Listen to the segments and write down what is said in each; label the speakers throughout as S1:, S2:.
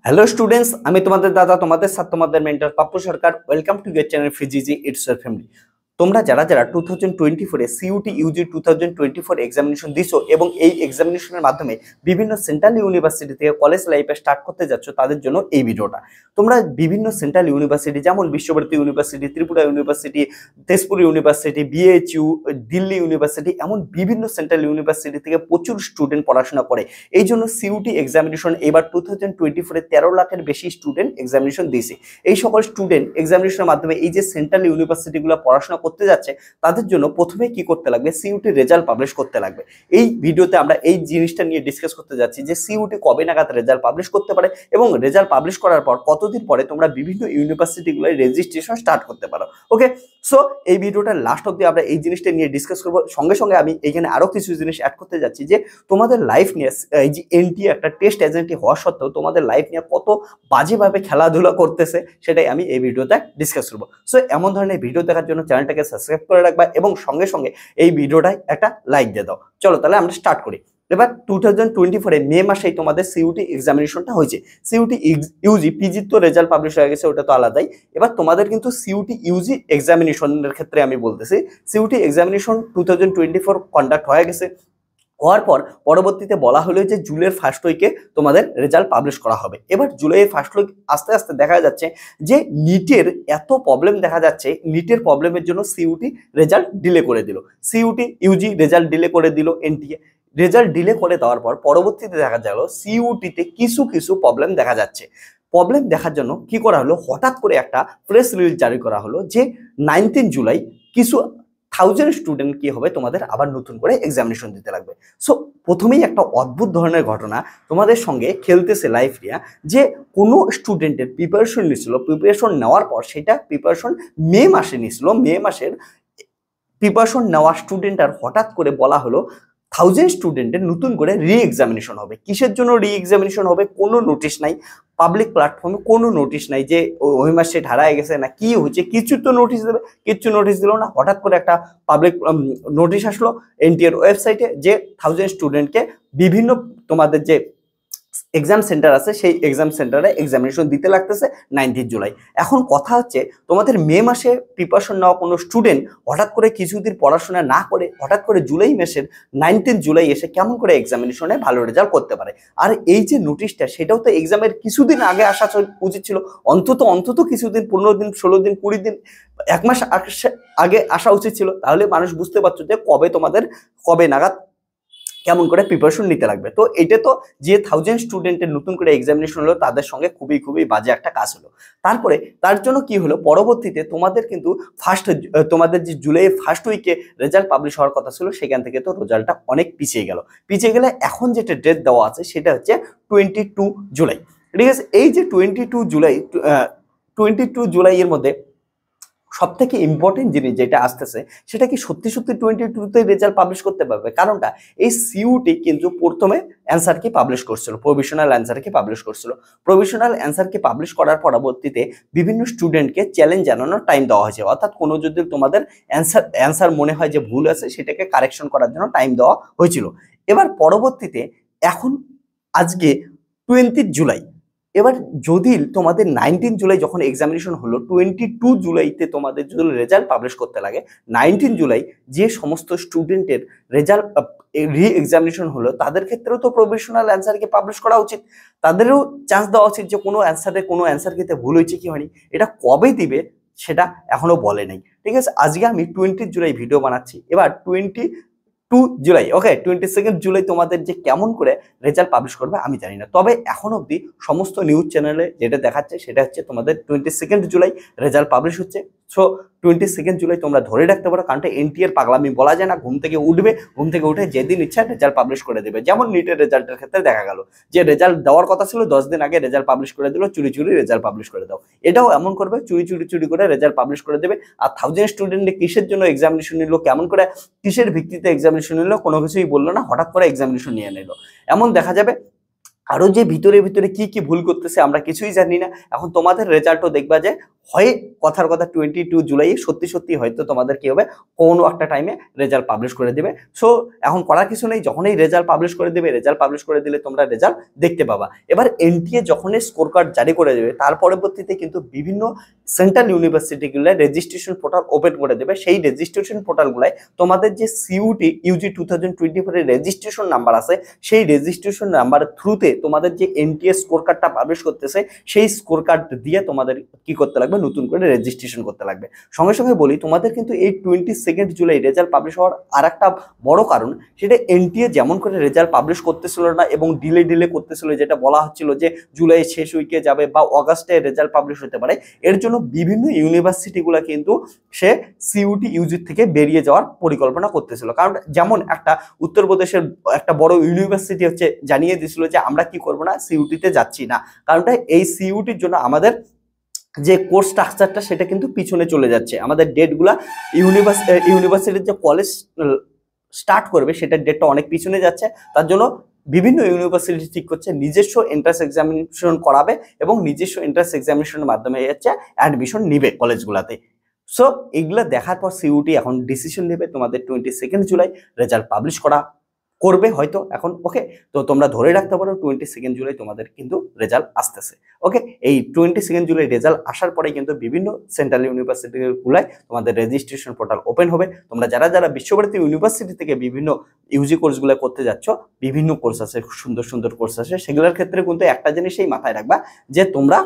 S1: Hello students, আমি তোমাদের দাদা, তোমাদের সাথে তোমাদের mentor Pappu Sarkar. Welcome to your channel ফিজিজি ইটস ইওর ফ্যামিলি। তোমরা যারা যারা 2024 সিইউটি ইউজি 2024 এক্সামিনেশন দিছো এবং এই এক্সামিনেশনের মাধ্যমে বিভিন্ন সেন্ট্রাল ইউনিভার্সিটি থেকে কলেজ লাইফে স্টার্ট করতে যাচ্ছ, তাদের জন্য এই ভিডিওটা। তোমরা বিভিন্ন সেন্ট্রাল ইউনিভার্সিটি যেমন Visva Bharati university, Tripura university, Tezpur university, BHU, Delhi university, এমন বিভিন্ন সেন্ট্রাল ইউনিভার্সিটি থেকে প্রচুর স্টুডেন্ট পড়াশোনা করে। এই জন্য সিইউটি এক্সামিনেশন এবার 2024 13 লাখের বেশি স্টুডেন্ট এক্সামিনেশন দিয়েছে। এই সকল স্টুডেন্ট এক্সামিনেশনের মাধ্যমে এই যে সেন্ট্রাল ইউনিভার্সিটিগুলো পড়াশোনা করতে যাচ্ছে, তাদের জন্য প্রথমে কি করতে লাগবে, সিইউটি রেজাল্ট পাবলিশ করতে লাগবে। এই ভিডিওতে আমরা এই জিনিসটা নিয়ে ডিসকাস করতে যাচ্ছি যে সিইউটি কবে নাগাদ রেজাল্ট পাবলিশ করতে পারে এবং রেজাল্ট পাবলিশ করার পর কতদিন পরে তোমরা বিভিন্ন ইউনিভার্সিটিগুলোয় রেজিস্ট্রেশন স্টার্ট করতে পারো। ওকে, সো এই ভিডিওটার লাস্ট অব্দি আমরা এই জিনিসটা নিয়ে ডিসকাস করবো। সঙ্গে সঙ্গে আমি এখানে আরো কিছু জিনিস অ্যাড করতে যাচ্ছি যে তোমাদের লাইফ নিয়ে এই যে এনটিএ একটা টেস্ট এজেন্টি হওয়া সত্ত্বেও তোমাদের লাইফ নিয়ে কত বাজেভাবে খেলাধুলা করতেছে, সেটাই আমি এই ভিডিওতে ডিসকাস করবো। সো এমন ধরনের ভিডিও দেখার জন্য চ্যানেলটাকে সাবস্ক্রাইব করে রাখবা এবং সঙ্গে সঙ্গে এই ভিডিওটায় একটা লাইক দিয়ে দাও। চলো তাহলে আমরা স্টার্ট করি। এবার 2024 মে মাসেই তোমাদের সিইউটি এক্সামিনেশনটা হয়েছে। সিইউটি ইউজি পিজি তো রেজাল্ট পাবলিশ হয়ে গেছে, ওটা তো আলাদাই। এবার তোমাদের কিন্তু সিইউটি ইউজি এক্সামিনেশনের ক্ষেত্রে আমি বলতেছি, সিইউটি এক্সামিনেশন 2024 কন্ডাক্ট হয়ে গেছে। হওয়ার পর পরবর্তীতে বলা হলো যে জুলাইয়ের ফার্স্ট উইকে তোমাদের রেজাল্ট পাবলিশ করা হবে। এবার জুলাইয়ের ফার্স্ট উইক আস্তে আস্তে দেখা যাচ্ছে যে নিটের এত প্রবলেম দেখা যাচ্ছে, নিটের প্রবলেমের জন্য সিইউটি রেজাল্ট ডিলে করে দিল, সিইউটি ইউজি রেজাল্ট ডিলে করে দিল, এনটিএ রেজাল্ট ডিলে করে দেওয়ার পর পরবর্তীতে দেখা গেল সিইউটিতে কিছু কিছু প্রবলেম দেখা যাচ্ছে। প্রবলেম দেখার জন্য কি করা হলো, হঠাৎ করে একটা প্রেস রিলিজ জারি করা হলো যে 19 জুলাই কিছু 1000 স্টুডেন্ট কি হবে, তোমাদের আবার নতুন করে এক্সামিনেশন দিতে লাগবে। সো প্রথমেই একটা অদ্ভুত ধরনের ঘটনা তোমাদের সঙ্গে খেলতেছে লাইফ নিয়ে, যে কোনো স্টুডেন্টের প্রিপারেশন নিয়েছিল, প্রিপারেশন নেওয়ার পর সেটা প্রিপারেশন মে মাসে নিয়েছিল, মে মাসের প্রিপারেশন নেওয়া স্টুডেন্ট আর হঠাৎ করে বলা হলো 1000 স্টুডেন্টের নতুন করে রি এক্সামিনেশন হবে। কিসের জন্য রি এক্সামিনেশন হবে, কোনো নোটিশ নাই, পাবলিক প্ল্যাটফর্মে কোনো নোটিশ নাই যে ওই মাসে হারায় গেছে না কি হচ্ছে, কিছু তো নোটিশ দেবে, কিছু নোটিশ দিল না। হঠাৎ করে একটা পাবলিক নোটিশ আসলো এনটিএর ওয়েবসাইটে যে 1000 স্টুডেন্টকে বিভিন্ন তোমাদের যে এক্সাম সেন্টার আছে সেই এক্সাম সেন্টারে এক্সামিনেশন দিতে লাগতেছে 19 জুলাই। এখন কথা হচ্ছে তোমাদের মে মাসে প্রিপারেশন নেওয়া কোনো স্টুডেন্ট হঠাৎ করে কিছুদিন পড়াশোনা না করে হঠাৎ করে জুলাই মাসের 19 জুলাই এসে কেমন করে এক্সামিনেশনে ভালো রেজাল্ট করতে পারে। আর এই যে নোটিশটা, সেটাও তো এক্সামের কিছুদিন আগে আসা উচিত ছিল, অন্তত কিছুদিন, 15 দিন, 16 দিন, 20 দিন, 1 মাস আগে আসা উচিত ছিল। তাহলে মানুষ বুঝতে পারছো যে কবে নাগাদ কেমন করে প্রিপারেশন নিতে লাগবে। তো এটা তো যে 1000 স্টুডেন্টের নতুন করে এক্সামিনেশন হলো, তাদের সঙ্গে খুবই বাজে একটা কাজ হলো। তারপরে তার জন্য কি হলো, পরবর্তীতে তোমাদের কিন্তু তোমাদের যে জুলাই ফার্স্ট উইকে রেজাল্ট পাবলিশ হওয়ার কথা ছিল, সেখান থেকে তো রেজাল্টটা অনেক পিছিয়ে গেলে এখন যেটা ডেট দেওয়া আছে সেটা হচ্ছে 22 জুলাই। ঠিক আছে, এই যে 22 জুলাই এর মধ্যে সব থেকে ইম্পর্টেন্ট জিনিস যেটা আসতেছে, সেটা কি সত্যি 22তে রেজাল্ট পাবলিশ করতে পারবে? কারণটা এই সিইউটি কিন্তু প্রথমে অ্যান্সার কি পাবলিশ করছিল, প্রভিশনাল অ্যান্সার কি পাবলিশ করছিল। প্রভিশনাল অ্যান্সার কি পাবলিশ করার পরবর্তীতে বিভিন্ন স্টুডেন্টকে চ্যালেঞ্জ জানানোর টাইম দেওয়া হয়েছে, অর্থাৎ কোনো যদি তোমাদের অ্যান্সার মনে হয় যে ভুল আছে, সেটাকে কারেকশন করার জন্য টাইম দেওয়া হয়েছিল। এবার পরবর্তীতে এখন আজকে 20 জুলাই, এবার যদি তোমাদের 19 জুলাই যখন এক্সামিনেশন হলো, 22 জুলাইতে তোমাদের যদি রেজাল্ট পাবলিশ করতে লাগে, 19 জুলাই যে সমস্ত স্টুডেন্টের রেজাল্ট রি এক্সামিনেশন হলো, তাদের ক্ষেত্রেও তো প্রভিশনাল অ্যান্সারকে পাবলিশ করা উচিত, তাদেরও চান্স দেওয়া উচিত যে কোনো অ্যান্সার ক্ষেত্রে ভুল হয়েছে কি হয়নি। এটা কবে দিবে সেটা এখনো বলে নাই। ঠিক আছে, আজকে আমি 20 জুলাই ভিডিও বানাচ্ছি। এবার 22 জুলাই, ওকে, 22 জুলাই তোমাদের যে কেমন করে রেজাল্ট পাবলিশ করবে আমি জানি না। তবে এখন অবধি সমস্ত নিউজ চ্যানেলে যেটা দেখাচ্ছে সেটা হচ্ছে তোমাদের 22 জুলাই রেজাল্ট পাবলিশ হচ্ছে। সো 22 জুলাই তোমরা ধরে রাখতে পারো, কারণ এনটিএর পাগলামি বলা যায় না। ঘুম থেকে উঠে যেদিন ইচ্ছা রেজাল্ট পাবলিশ করে দেবে। যেমন নিটের রেজাল্টের ক্ষেত্রে দেখা গেল যে রেজাল্ট দেওয়ার কথা ছিল 10 দিন আগে রেজাল্ট পাবলিশ করে দিল, চুরি রেজাল্ট পাবলিশ করে দাও। এটাও এমন করবে, চুরি করে রেজাল্ট পাবলিশ করে দেবে। আর 1000 স্টুডেন্টে কিসের জন্য এক্সামিনেশন নিল, কেমন করে কিসের ভিত্তিতে এক্সামিনেশন নিল, কোনো কিছুই বললো না, হঠাৎ করে এক্সামিনেশন নিয়ে নিল। এমন দেখা যাবে আরো যে ভিতরে কি ভুল করতেছে আমরা কিছুই জানি না। এখন তোমাদের রেজাল্টও দেখবা যে হয় কথার কথা 22 জুলাই সত্যি সত্যি হয়তো তোমাদের কি হবে, কোনো একটা টাইমে রেজাল্ট পাবলিশ করে দিবে। সো এখন করার কিছু নেই, যখনই রেজাল্ট পাবলিশ করে দিবে, রেজাল্ট পাবলিশ করে দিলে তোমরা রেজাল্ট দেখতে পাবা। এবার এনটিএ যখনই স্কোর কার্ড জারি করে দেবে তার পরবর্তীতে কিন্তু বিভিন্ন সেন্ট্রাল ইউনিভার্সিটিগুলো রেজিস্ট্রেশন পোর্টাল ওপেন করে দেবে। সেই রেজিস্ট্রেশন পোর্টালগুলোয় তোমাদের যে সিইউটি ইউজি 2024 এর রেজিস্ট্রেশন নাম্বার আছে, সেই রেজিস্ট্রেশন নাম্বারের থ্রুতে তোমাদের যে এনটিএ স্কোর কার্ডটা পাবলিশ করতেছে, সেই স্কোর কার্ড দিয়ে তোমাদের কি করতে লাগবে, নতুন করে রেজিস্ট্রেশন করতে লাগবে। সঙ্গে সঙ্গে বলি, তোমাদের কিন্তু এই 22 জুলাই রেজাল্ট পাবলিশ হওয়ার আর একটা বড় কারণ, সেটা এনটিএ যেমন করে রেজাল্ট পাবলিশ করতেছিল না এবং ডিলে করতেছিল, যেটা বলা হচ্ছিল যে জুলাই শেষ উইকে যাবে বা অগাস্টে রেজাল্ট পাবলিশ হতে পারে, এর জন্য বিভিন্ন ইউনিভার্সিটিগুলো কিন্তু সে সিইউটি ইউজি থেকে বেরিয়ে যাওয়ার পরিকল্পনা করতেছিল। কারণ যেমন একটা উত্তরপ্রদেশের একটা বড় ইউনিভার্সিটি হচ্ছে জানিয়ে দিয়েছিল যে আমরা কি করব না, সিইউটিতে যাচ্ছি না। কারণটা এই সিইউটির জন্য আমাদের যে কোর্স স্ট্রাকচারটা সেটা কিন্তু পিছনে চলে যাচ্ছে, আমাদের ডেটগুলা ইউনিভার্সিটির যে কলেজ স্টার্ট করবে সেটার ডেটটা অনেক পিছনে যাচ্ছে। তার জন্য বিভিন্ন ইউনিভার্সিটি ঠিক করছে নিজস্ব এন্ট্রান্স এক্সামিনেশন করাবে এবং নিজস্ব এন্ট্রান্স এক্সামিনেশনের মাধ্যমে হচ্ছে অ্যাডমিশন নিবে কলেজগুলোতে। সো এগুলো দেখার পর সিইউটি এখন ডিসিশন নেবে তোমাদের 22 জুলাই রেজাল্ট পাবলিশ করবে হয়তো এখন। ওকে, তো তোমরা ধরে রাখতে পারো 22 জুলাই তোমাদের কিন্তু রেজাল্ট আসতেছে। ওকে, এই 22 জুলাই রেজাল্ট আসার পরে কিন্তু বিভিন্ন সেন্ট্রাল ইউনিভার্সিটিগুলোয় তোমাদের রেজিস্ট্রেশন পোর্টাল ওপেন হবে। তোমরা যারা যারা বিশ্বভারতী ইউনিভার্সিটি থেকে বিভিন্ন ইউজি কোর্সগুলো করতে যাচ্ছ, বিভিন্ন কোর্স আছে, সুন্দর সুন্দর কোর্স আছে, সেগুলোর ক্ষেত্রে কিন্তু একটা জিনিসই মাথায় রাখবা যে তোমরা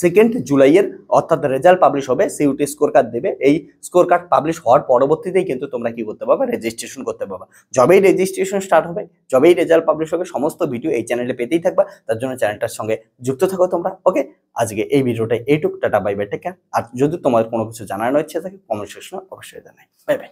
S1: 2 জুলাইয়ের অর্থাৎ রেজাল্ট পাবলিশ হবে, সিইউটি স্কোর কার্ড দেবে, এই স্কোর কার্ড পাবলিশ হওয়ার পরবর্তীতেই কিন্তু তোমরা কি করতে পারবে, রেজিস্ট্রেশন করতে পারবে। যবেই রেজিস্ট্রেশন স্টার্ট হবে, যবেই রেজাল্ট পাবলিশ হবে, সমস্ত ভিডিও এই চ্যানেলে পেতেই থাকবা। তার জন্য চ্যানেলটার সঙ্গে যুক্ত থাকো তোমরা। ওকে, আজকে এই ভিডিওটা এইটুক, tata bye bye, take care. আর যদি তোমার কোনো কিছু জানানোর ইচ্ছে থাকে কমেন্ট সেকশনে অবশ্যই জানাই। Bye bye.